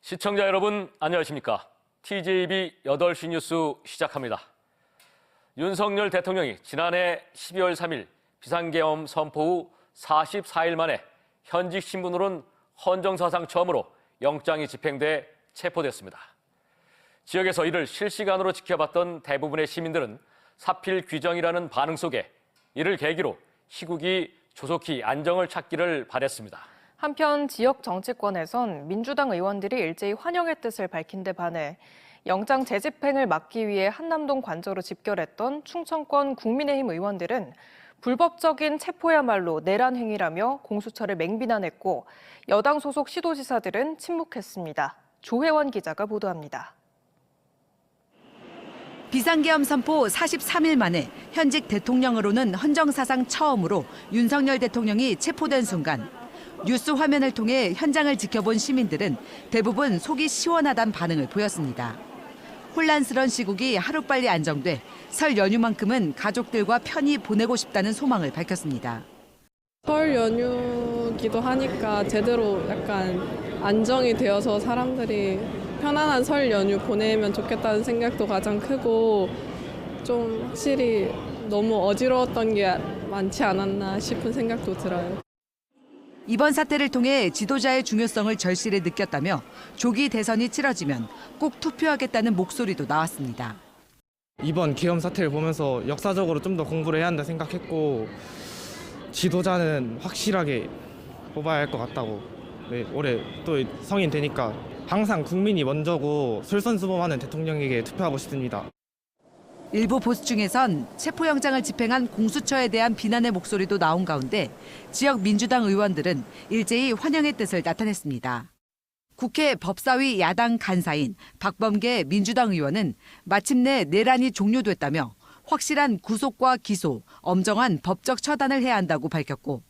시청자 여러분 안녕하십니까? TJB 8시 뉴스 시작합니다. 윤석열 대통령이 지난해 12월 3일 비상계엄 선포 후 44일 만에 현직 신분으로는 헌정사상 처음으로 영장이 집행돼 체포됐습니다. 지역에서 이를 실시간으로 지켜봤던 대부분의 시민들은 사필 규정이라는 반응 속에 이를 계기로 시국이 조속히 안정을 찾기를 바랬습니다. 한편 지역 정치권에선 민주당 의원들이 일제히 환영의 뜻을 밝힌 데 반해 영장 재집행을 막기 위해 한남동 관저로 집결했던 충청권 국민의힘 의원들은 불법적인 체포야말로 내란 행위라며 공수처를 맹비난했고 여당 소속 시도지사들은 침묵했습니다. 조혜원 기자가 보도합니다. 비상계엄 선포 43일 만에 현직 대통령으로는 헌정사상 처음으로 윤석열 대통령이 체포된 순간 뉴스 화면을 통해 현장을 지켜본 시민들은 대부분 속이 시원하다는 반응을 보였습니다. 혼란스러운 시국이 하루빨리 안정돼 설 연휴만큼은 가족들과 편히 보내고 싶다는 소망을 밝혔습니다. 설 연휴기도 하니까 제대로 약간 안정이 되어서 사람들이 편안한 설 연휴 보내면 좋겠다는 생각도 가장 크고 좀 확실히 너무 어지러웠던 게 많지 않았나 싶은 생각도 들어요. 이번 사태를 통해 지도자의 중요성을 절실히 느꼈다며 조기 대선이 치러지면 꼭 투표하겠다는 목소리도 나왔습니다. 이번 계엄 사태를 보면서 역사적으로 좀 더 공부를 해야 한다 생각했고 지도자는 확실하게 뽑아야 할 것 같다고. 올해 또 성인 되니까 항상 국민이 먼저고 솔선수범하는 대통령에게 투표하고 싶습니다. 일부 보수 중에선 체포영장을 집행한 공수처에 대한 비난의 목소리도 나온 가운데 지역 민주당 의원들은 일제히 환영의 뜻을 나타냈습니다. 국회 법사위 야당 간사인 박범계 민주당 의원은 마침내 내란이 종료됐다며 확실한 구속과 기소, 엄정한 법적 처단을 해야 한다고 밝혔고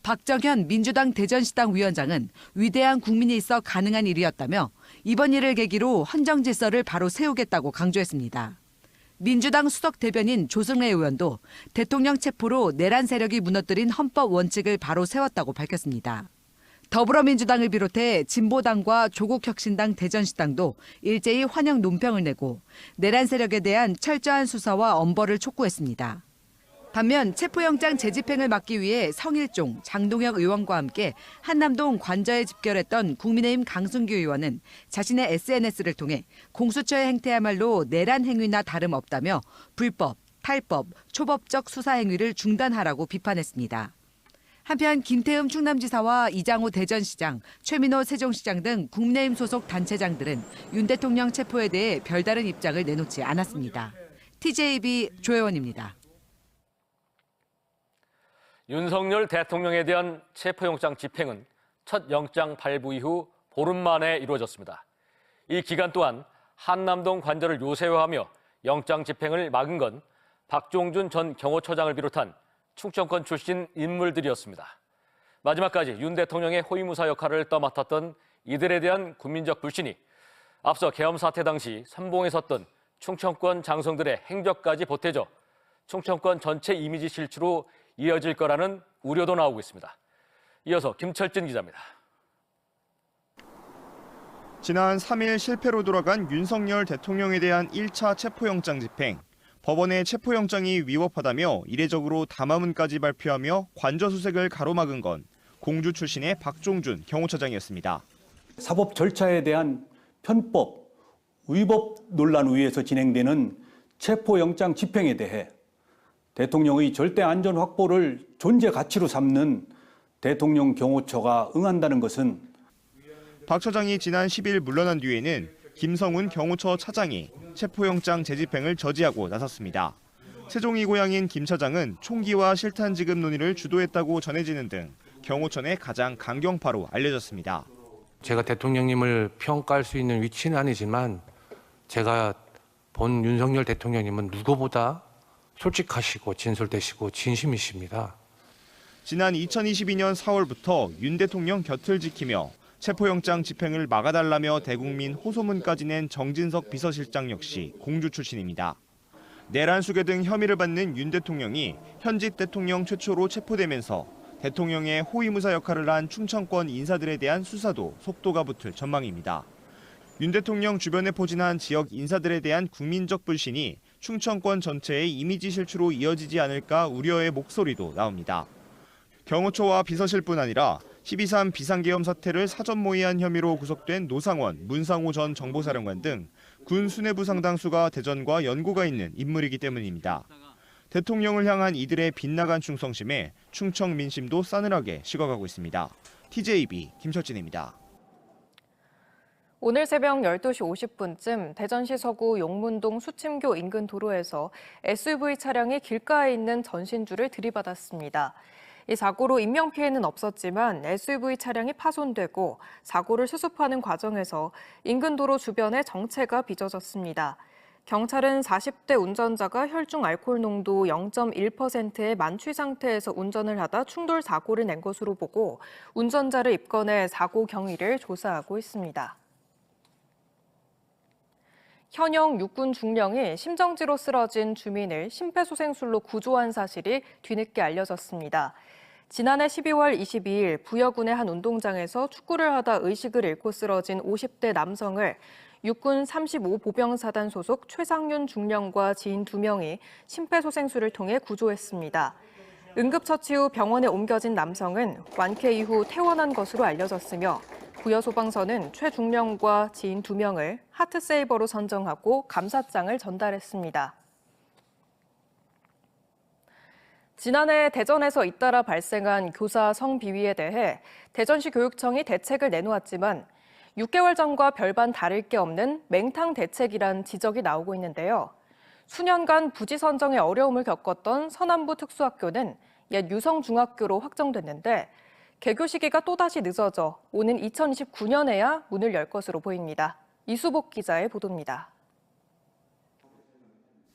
박정현 민주당 대전시당 위원장은 위대한 국민이 있어 가능한 일이었다며 이번 일을 계기로 헌정질서를 바로 세우겠다고 강조했습니다. 민주당 수석 대변인 조승래 의원도 대통령 체포로 내란 세력이 무너뜨린 헌법 원칙을 바로 세웠다고 밝혔습니다. 더불어민주당을 비롯해 진보당과 조국혁신당 대전시당도 일제히 환영 논평을 내고 내란 세력에 대한 철저한 수사와 엄벌을 촉구했습니다. 반면 체포영장 재집행을 막기 위해 성일종, 장동혁 의원과 함께 한남동 관저에 집결했던 국민의힘 강승규 의원은 자신의 SNS를 통해 공수처의 행태야말로 내란 행위나 다름없다며 불법, 탈법, 초법적 수사 행위를 중단하라고 비판했습니다. 한편 김태흠 충남지사와 이장호 대전시장, 최민호 세종시장 등 국민의힘 소속 단체장들은 윤 대통령 체포에 대해 별다른 입장을 내놓지 않았습니다. TJB 조혜원입니다. 윤석열 대통령에 대한 체포영장 집행은 첫 영장 발부 이후 보름 만에 이루어졌습니다. 이 기간 동안 한남동 관저를 요새화하며 영장 집행을 막은 건 박종준 전 경호처장을 비롯한 충청권 출신 인물들이었습니다. 마지막까지 윤 대통령의 호위무사 역할을 떠맡았던 이들에 대한 국민적 불신이 앞서 계엄 사태 당시 선봉에 섰던 충청권 장성들의 행적까지 보태져 충청권 전체 이미지 실추로 이어질 거라는 우려도 나오고 있습니다. 이어서 김철진 기자입니다. 지난 3일 실패로 돌아간 윤석열 대통령에 대한 1차 체포영장 집행. 법원의 체포영장이 위법하다며 이례적으로 담화문까지 발표하며 관저수색을 가로막은 건 공주 출신의 박종준 경호처장이었습니다. 사법 절차에 대한 편법, 위법 논란 위에서 진행되는 체포영장 집행에 대해 대통령의 절대 안전 확보를 존재 가치로 삼는 대통령 경호처가 응한다는 것은 박 처장이 지난 10일 물러난 뒤에는 김성훈 경호처 차장이 체포영장 재집행을 저지하고 나섰습니다. 세종이 고향인 김 차장은 총기와 실탄 지급 논의를 주도했다고 전해지는 등 경호처 내 가장 강경파로 알려졌습니다. 제가 대통령님을 평가할 수 있는 위치는 아니지만 제가 본 윤석열 대통령님은 누구보다 솔직하시고 진솔되시고 진심이십니다. 지난 2022년 4월부터 윤 대통령 곁을 지키며 체포영장 집행을 막아달라며 대국민 호소문까지 낸 정진석 비서실장 역시 공주 출신입니다. 내란 수괴 등 혐의를 받는 윤 대통령이 현직 대통령 최초로 체포되면서 대통령의 호위무사 역할을 한 충청권 인사들에 대한 수사도 속도가 붙을 전망입니다. 윤 대통령 주변에 포진한 지역 인사들에 대한 국민적 불신이 충청권 전체의 이미지 실추로 이어지지 않을까 우려의 목소리도 나옵니다. 경호처와 비서실뿐 아니라 12.3 비상계엄 사태를 사전 모의한 혐의로 구속된 노상원, 문상호 전 정보사령관 등 군 수뇌부 상당수가 대전과 연고가 있는 인물이기 때문입니다. 대통령을 향한 이들의 빗나간 충성심에 충청 민심도 싸늘하게 식어가고 있습니다. TJB 김철진입니다. 오늘 새벽 12시 50분쯤 대전시 서구 용문동 수침교 인근 도로에서 SUV 차량이 길가에 있는 전신주를 들이받았습니다. 이 사고로 인명피해는 없었지만 SUV 차량이 파손되고 사고를 수습하는 과정에서 인근 도로 주변에 정체가 빚어졌습니다. 경찰은 40대 운전자가 혈중 알코올 농도 0.1%의 만취 상태에서 운전을 하다 충돌 사고를 낸 것으로 보고 운전자를 입건해 사고 경위를 조사하고 있습니다. 현역 육군 중령이 심정지로 쓰러진 주민을 심폐소생술로 구조한 사실이 뒤늦게 알려졌습니다. 지난해 12월 22일 부여군의 한 운동장에서 축구를 하다 의식을 잃고 쓰러진 50대 남성을 육군 35보병사단 소속 최상윤 중령과 지인 2명이 심폐소생술을 통해 구조했습니다. 응급처치 후 병원에 옮겨진 남성은 완쾌 이후 퇴원한 것으로 알려졌으며 부여소방서는 최 중령과 지인 2명을 하트세이버로 선정하고 감사장을 전달했습니다. 지난해 대전에서 잇따라 발생한 교사 성비위에 대해 대전시 교육청이 대책을 내놓았지만 6개월 전과 별반 다를 게 없는 맹탕 대책이란 지적이 나오고 있는데요. 수년간 부지 선정에 어려움을 겪었던 서남부 특수학교는 옛 유성중학교로 확정됐는데 개교 시기가 또다시 늦어져 오는 2029년에야 문을 열 것으로 보입니다. 이수복 기자의 보도입니다.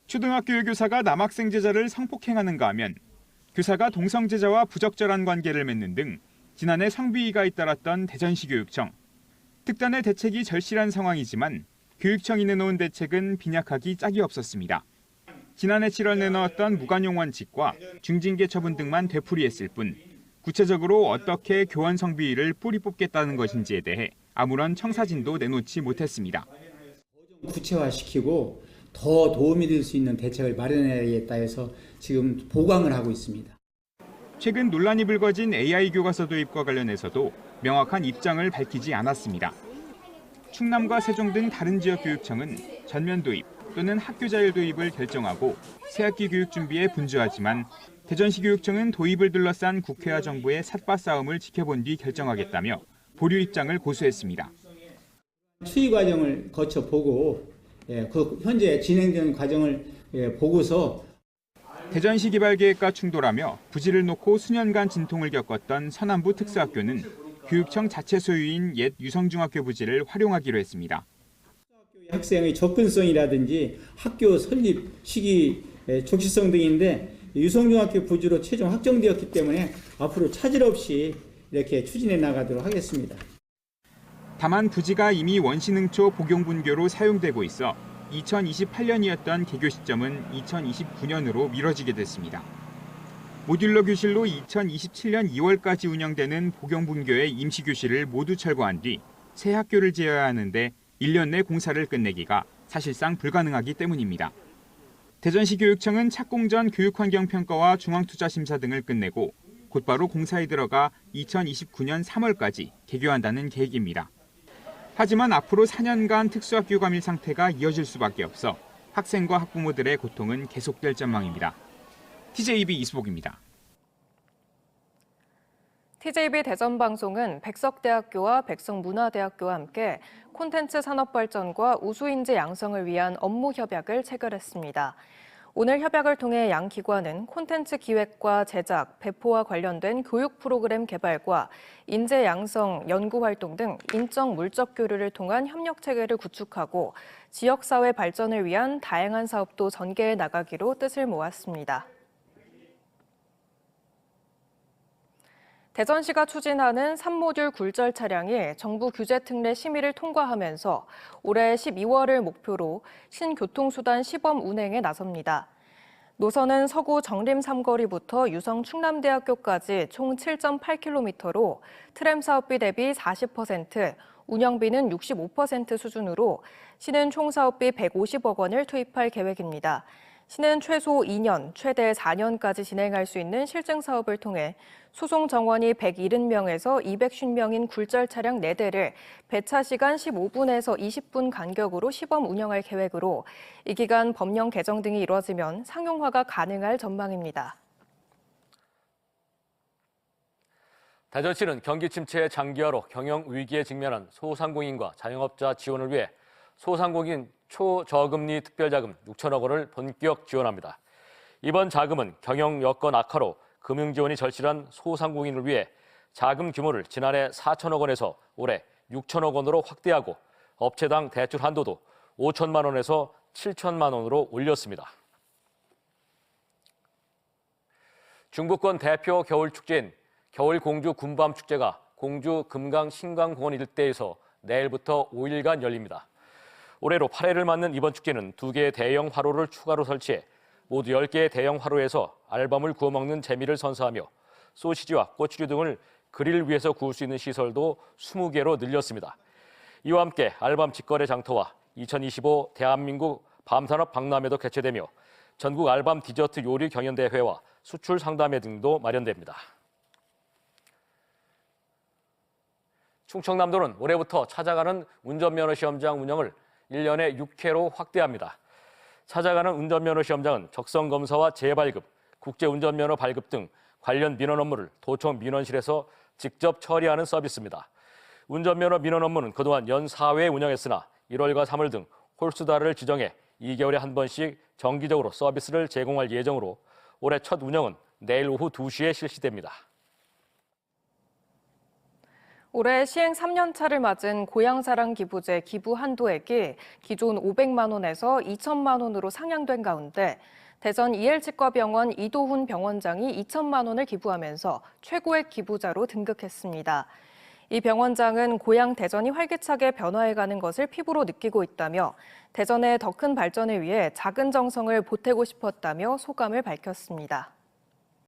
초등학교 교사가 남학생 제자를 성폭행하는가 하면 교사가 동성 제자와 부적절한 관계를 맺는 등 지난해 성비위가 잇따랐던 대전시 교육청. 특단의 대책이 절실한 상황이지만 교육청이 내놓은 대책은 빈약하기 짝이 없었습니다. 지난해 7월 내놓았던 무관용 원칙과 중징계 처분 등만 되풀이했을 뿐 구체적으로 어떻게 교원 성비위를 뿌리 뽑겠다는 것인지에 대해 아무런 청사진도 내놓지 못했습니다. 구체화시키고 더 도움이 될 수 있는 대책을 마련해야겠다 해서 지금 보강을 하고 있습니다. 최근 논란이 불거진 AI 교과서 도입과 관련해서도 명확한 입장을 밝히지 않았습니다. 충남과 세종 등 다른 지역 교육청은 전면 도입 또는 학교 자율 도입을 결정하고 새학기 교육 준비에 분주하지만 대전시 교육청은 도입을 둘러싼 국회와 정부의 삿바 싸움을 지켜본 뒤 결정하겠다며 보류 입장을 고수했습니다. 추이 과정을 거쳐보고 그 현재 진행되는 과정을 보고서 대전시 개발계획과 충돌하며 부지를 놓고 수년간 진통을 겪었던 서남부 특수학교는 교육청 자체 소유인 옛 유성중학교 부지를 활용하기로 했습니다. 학생의 접근성이라든지 학교 설립 시기 적시성 등인데 유성중학교 부지로 최종 확정되었기 때문에 앞으로 차질 없이 이렇게 추진해 나가도록 하겠습니다. 다만 부지가 이미 원시능초 복용분교로 사용되고 있어 2028년이었던 개교 시점은 2029년으로 미뤄지게 됐습니다. 모듈러 교실로 2027년 2월까지 운영되는 복용분교의 임시교실을 모두 철거한 뒤 새 학교를 지어야 하는데 1년 내 공사를 끝내기가 사실상 불가능하기 때문입니다. 대전시 교육청은 착공 전 교육환경평가와 중앙투자심사 등을 끝내고 곧바로 공사에 들어가 2029년 3월까지 개교한다는 계획입니다. 하지만 앞으로 4년간 특수학교 감일 상태가 이어질 수밖에 없어 학생과 학부모들의 고통은 계속될 전망입니다. TJB 이수복입니다. TJB 대전방송은 백석대학교와 백석문화대학교와 함께 콘텐츠 산업 발전과 우수인재 양성을 위한 업무 협약을 체결했습니다. 오늘 협약을 통해 양 기관은 콘텐츠 기획과 제작, 배포와 관련된 교육 프로그램 개발과 인재 양성, 연구 활동 등 인적 물적 교류를 통한 협력 체계를 구축하고 지역사회 발전을 위한 다양한 사업도 전개해 나가기로 뜻을 모았습니다. 대전시가 추진하는 3모듈 굴절 차량이 정부 규제 특례 심의를 통과하면서 올해 12월을 목표로 신교통수단 시범 운행에 나섭니다. 노선은 서구 정림 삼거리부터 유성 충남대학교까지 총 7.8km로 트램 사업비 대비 40%, 운영비는 65% 수준으로 시는 총 사업비 150억 원을 투입할 계획입니다. 시는 최소 2년, 최대 4년까지 진행할 수 있는 실증 사업을 통해 소송 정원이 170명에서 250명인 굴절 차량 4대를 배차 시간 15분에서 20분 간격으로 시범 운영할 계획으로 이 기간 법령 개정 등이 이루어지면 상용화가 가능할 전망입니다. 대전시는 경기 침체의 장기화로 경영 위기에 직면한 소상공인과 자영업자 지원을 위해 소상공인 초저금리 특별자금 6천억 원을 본격 지원합니다. 이번 자금은 경영 여건 악화로 금융 지원이 절실한 소상공인을 위해 자금 규모를 지난해 4천억 원에서 올해 6천억 원으로 확대하고 업체당 대출 한도도 5천만 원에서 7천만 원으로 올렸습니다. 중부권 대표 겨울축제인 겨울공주 군밤축제가 공주 금강 신광공원 일대에서 내일부터 5일간 열립니다. 올해로 8회를 맞는 이번 축제는 2개의 대형 화로를 추가로 설치해 모두 10개의 대형 화로에서 알밤을 구워 먹는 재미를 선사하며 소시지와 꼬치류 등을 그릴 위에서 구울 수 있는 시설도 20개로 늘렸습니다. 이와 함께 알밤 직거래 장터와 2025 대한민국 밤산업 박람회도 개최되며 전국 알밤 디저트 요리 경연대회와 수출 상담회 등도 마련됩니다. 충청남도는 올해부터 찾아가는 운전면허 시험장 운영을 1년에 6회로 확대합니다. 찾아가는 운전면허 시험장은 적성검사와 재발급, 국제운전면허 발급 등 관련 민원 업무를 도청 민원실에서 직접 처리하는 서비스입니다. 운전면허 민원 업무는 그동안 연 4회 운영했으나 1월과 3월 등 홀수달을 지정해 2개월에 한 번씩 정기적으로 서비스를 제공할 예정으로 올해 첫 운영은 내일 오후 2시에 실시됩니다. 올해 시행 3년 차를 맞은 고향사랑 기부제 기부 한도액이 기존 500만 원에서 2천만 원으로 상향된 가운데 대전 이엘치과병원 이도훈 병원장이 2천만 원을 기부하면서 최고액 기부자로 등극했습니다. 이 병원장은 고향 대전이 활기차게 변화해가는 것을 피부로 느끼고 있다며 대전의 더 큰 발전을 위해 작은 정성을 보태고 싶었다며 소감을 밝혔습니다.